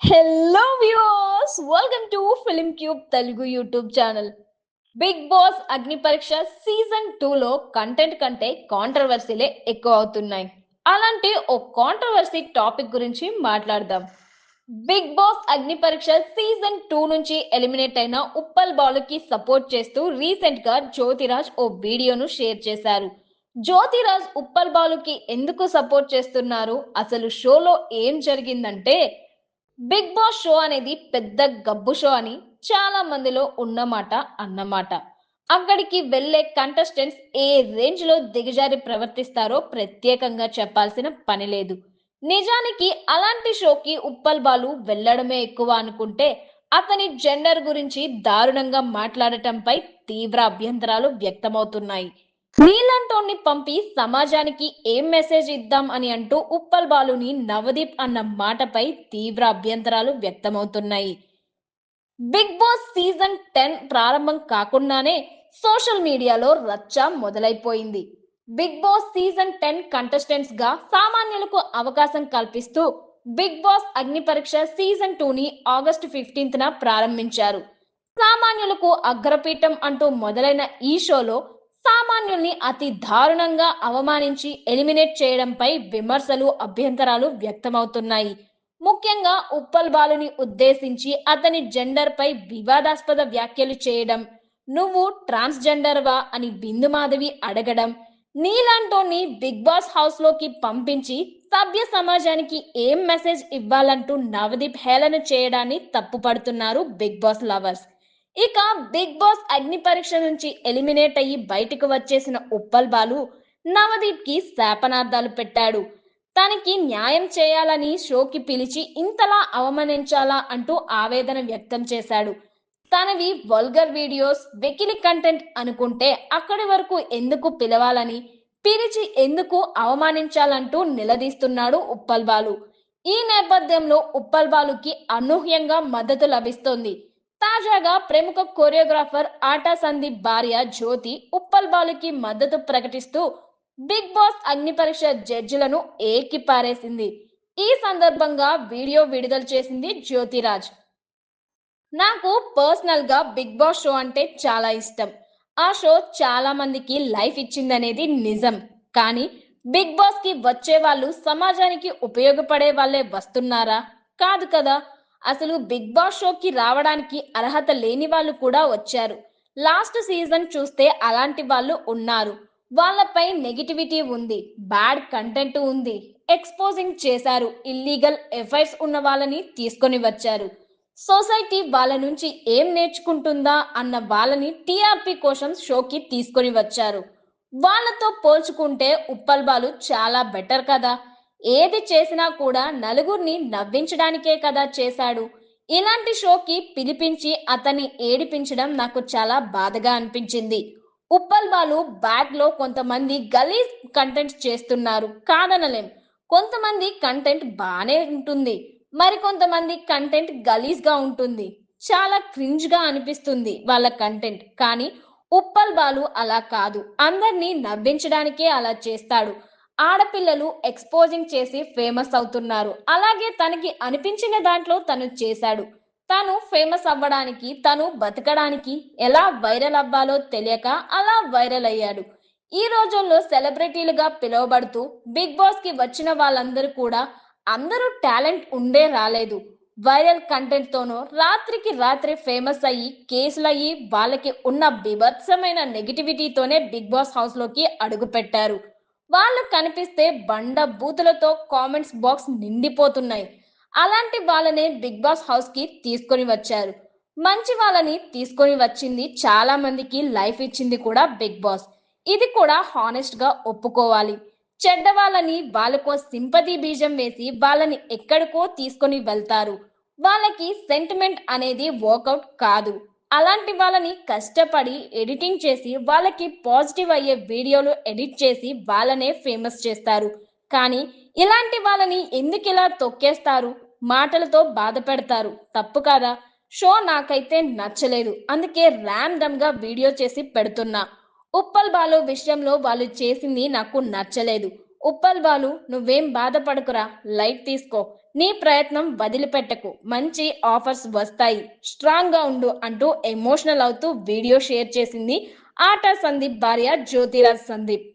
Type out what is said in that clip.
Hello viewers, welcome to film cube Telugu YouTube channel. Bigg Boss Agni Pariksha season 2 లో content కంటే కాంట్రవర్సీలే ఎక్కువ అవుతున్నాయి. అలాంటి ఓ కాంట్రవర్సీ టాపిక్ గురించి మాట్లాడదాం. Big Boss Agni Pariksha season 2 నుంచి ఎలిమినేట్ అయిన ఉప్పల్ బాలుకి సపోర్ట్ చేస్తూ రీసెంట్ గా జ్యోతిరాజ్ ఓ వీడియోను షేర్ చేశారు. జ్యోతిరాజ్ ఉప్పల్ బాలుకి ఎందుకు సపోర్ట్ చేస్తున్నారు, అసలు షోలో ఏం జరిగిందంటే, బిగ్ బాస్ షో అనేది పెద్ద గబ్బు షో అని చాలా మందిలో ఉన్నమాట అన్నమాట. అక్కడికి వెళ్ళే కంటెస్టెంట్స్ ఏ రేంజ్ లో దిగజారి ప్రవర్తిస్తారో ప్రత్యేకంగా చెప్పాల్సిన పని లేదు. నిజానికి అలాంటి షోకి ఉప్పల్ బాలు వెళ్ళడమే ఎక్కువ అనుకుంటే, అతని జెండర్ గురించి దారుణంగా మాట్లాడటంపై తీవ్ర అభ్యంతరాలు వ్యక్తమవుతున్నాయి. నీలాంటోన్ని పంపి సమాజానికి ఏం మెసేజ్ ఇద్దాం అని అంటూ ఉప్పల్ బాలుని నవదీప్ అన్న మాటపై తీవ్ర అభ్యంతరాలు వ్యక్తమవుతున్నాయి. బిగ్ బాస్ సీజన్ 10 ప్రారంభం కాకుండానే సోషల్ మీడియాలో రచ్చ మొదలైపోయింది. బిగ్ బాస్ సీజన్ 10 కంటెస్టెంట్స్ గా సామాన్యులకు అవకాశం కల్పిస్తూ big Boss Agni Pariksha season 2 ని ఆగస్టు 15న ప్రారంభించారు. సామాన్యులకు అగ్రపీఠం అంటూ మొదలైన ఈ షోలో సామాన్యుల్ని అతి దారుణంగా అవమానించి ఎలిమినేట్ చేయడంపై విమర్శలు, అభ్యంతరాలు వ్యక్తమవుతున్నాయి. ముఖ్యంగా ఉప్పల్ బాలుని ఉద్దేశించి అతని జెండర్ పై వివాదాస్పద వ్యాఖ్యలు చేయడం, నువ్వు ట్రాన్స్జెండర్వా అని బిందు మాధవి అడగడం, నీలాంటోని బిగ్ బాస్ హౌస్ లోకి పంపించి సభ్య సమాజానికి ఏం మెసేజ్ ఇవ్వాలంటూ నవదీప్ హేళన చేయడాన్ని తప్పుపడుతున్నారు బిగ్ బాస్ లవర్స్. ఇక బిగ్ బాస్ అగ్ని పరీక్ష నుంచి ఎలిమినేట్ అయ్యి బయటకు వచ్చేసిన ఉప్పల్ బాలు నవదీప్ కి శాపనార్థాలు పెట్టాడు. తనకి న్యాయం చేయాలని షోకి పిలిచి ఇంతలా అవమానించాలా అంటూ ఆవేదన వ్యక్తం చేశాడు. తనవి వల్గర్ వీడియోస్, వెకిలి కంటెంట్ అనుకుంటే అక్కడి వరకు ఎందుకు పిలవాలని, పిలిచి ఎందుకు అవమానించాలంటూ నిలదీస్తున్నాడు ఉప్పల్ బాలు. ఈ నేపథ్యంలో ఉప్పల్ బాలుకి అనూహ్యంగా మద్దతు లభిస్తోంది. తాజాగా ప్రముఖ కొరియోగ్రాఫర్ ఆటా సందీప్ భార్య జ్యోతి ఉప్పల్ బాలుకి మద్దతు ప్రకటిస్తూ బిగ్ బాస్ అగ్ని పరీక్ష జడ్జిలను ఏకిపారేసింది. ఈ సందర్భంగా వీడియో విడుదల చేసింది జ్యోతిరాజ్. నాకు పర్సనల్ గా బిగ్ బాస్ షో అంటే చాలా ఇష్టం. ఆ షో చాలా మందికి లైఫ్ ఇచ్చిందనేది నిజం. కానీ బిగ్ బాస్ కి వచ్చే వాళ్ళు సమాజానికి ఉపయోగపడే వాళ్ళే వస్తున్నారా? కాదు కదా. అసలు బిగ్ బాస్ షోకి రావడానికి అర్హత లేని వాళ్ళు కూడా వచ్చారు. లాస్ట్ సీజన్ చూస్తే అలాంటి వాళ్ళు ఉన్నారు. వాళ్ళపై నెగిటివిటీ ఉంది, బ్యాడ్ కంటెంట్ ఉంది, ఎక్స్పోజింగ్ చేశారు, ఇల్లీగల్ ఎఫైర్స్ ఉన్న వాళ్ళని తీసుకొని వచ్చారు. సొసైటీ వాళ్ళ నుంచి ఏం నేర్చుకుంటుందా అన్న వాళ్ళని టీఆర్పీ కోసం షోకి తీసుకొని వచ్చారు. వాళ్ళతో పోల్చుకుంటే ఉప్పల్ బాలు చాలా బెటర్ కదా. ఏది చేసినా కూడా నలుగురిని నవ్వించడానికే కదా చేశాడు. ఇలాంటి షోకి పిలిపించి అతన్ని ఏడిపించడం నాకు చాలా బాధగా అనిపించింది. ఉప్పల్ బాలు బ్యాక్ లో కొంతమంది గలీజ్ కంటెంట్ చేస్తున్నారు, కాదనలేం. కొంతమంది కంటెంట్ బానే ఉంటుంది, మరికొంతమంది కంటెంట్ గలీజ్ గా ఉంటుంది. చాలా క్రింజ్ గా అనిపిస్తుంది వాళ్ళ కంటెంట్. కానీ ఉప్పల్ బాలు అలా కాదు, అందరినీ నవ్వించడానికే అలా చేస్తాడు. ఆడపిల్లలు ఎక్స్పోజింగ్ చేసి ఫేమస్ అవుతున్నారు, అలాగే తనకి అనిపించిన దాంట్లో తను చేశాడు. తను ఫేమస్ అవ్వడానికి, తను బతకడానికి ఎలా వైరల్ అవ్వాలో తెలియక అలా వైరల్ అయ్యాడు. ఈ రోజుల్లో సెలబ్రిటీలుగా పిలువబడుతూ బిగ్ బాస్ కి వచ్చిన వాళ్ళందరూ కూడా అందరూ టాలెంట్ ఉండే రాలేదు. వైరల్ కంటెంట్ తోనో రాత్రికి రాత్రి ఫేమస్ అయ్యి కేసులయ్యి వాళ్ళకి ఉన్న బీభత్సమైన నెగిటివిటీతోనే బిగ్ బాస్ హౌస్ లోకి అడుగు పెట్టారు. వాళ్ళు కనిపిస్తే బండ బూతులతో కామెంట్స్ బాక్స్ నిండిపోతున్నాయి. అలాంటి వాళ్ళనే బిగ్ బాస్ హౌస్ కి తీసుకొని వచ్చారు. మంచి వాళ్ళని తీసుకొని వచ్చింది, చాలా మందికి లైఫ్ ఇచ్చింది కూడా బిగ్ బాస్. ఇది కూడా హానెస్ట్ గా ఒప్పుకోవాలి. చెడ్డ వాళ్ళని వాళ్ళకో సింపతి బీజం వేసి వాళ్ళని ఎక్కడికో తీసుకొని వెళ్తారు. వాళ్ళకి సెంటిమెంట్ అనేది వర్కౌట్ కాదు. అలాంటి వాళ్ళని కష్టపడి ఎడిటింగ్ చేసి వాళ్ళకి పాజిటివ్ అయ్యే వీడియోలు ఎడిట్ చేసి వాళ్ళనే ఫేమస్ చేస్తారు. కానీ ఇలాంటి వాళ్ళని ఎందుకు ఇలా తొక్కేస్తారు, మాటలతో బాధ పెడతారు? తప్పు కదా. షో నాకైతే నచ్చలేదు, అందుకే ర్యాండమ్ గా వీడియో చేసి పెడుతున్నా. ఉప్పల్ బాలు విషయంలో వాళ్ళు చేసింది నాకు నచ్చలేదు. ఉప్పల్ బాలు నువ్వేం బాధపడకురా, లైట్ తీసుకో, నీ ప్రయత్నం వదిలిపెట్టకు, మంచి ఆఫర్స్ వస్తాయి, స్ట్రాంగ్ గా ఉండు అంటూ ఎమోషనల్ అవుతూ వీడియో షేర్ చేసింది ఆటా సందీప్ భార్య జ్యోతిరాజ్ సందీప్.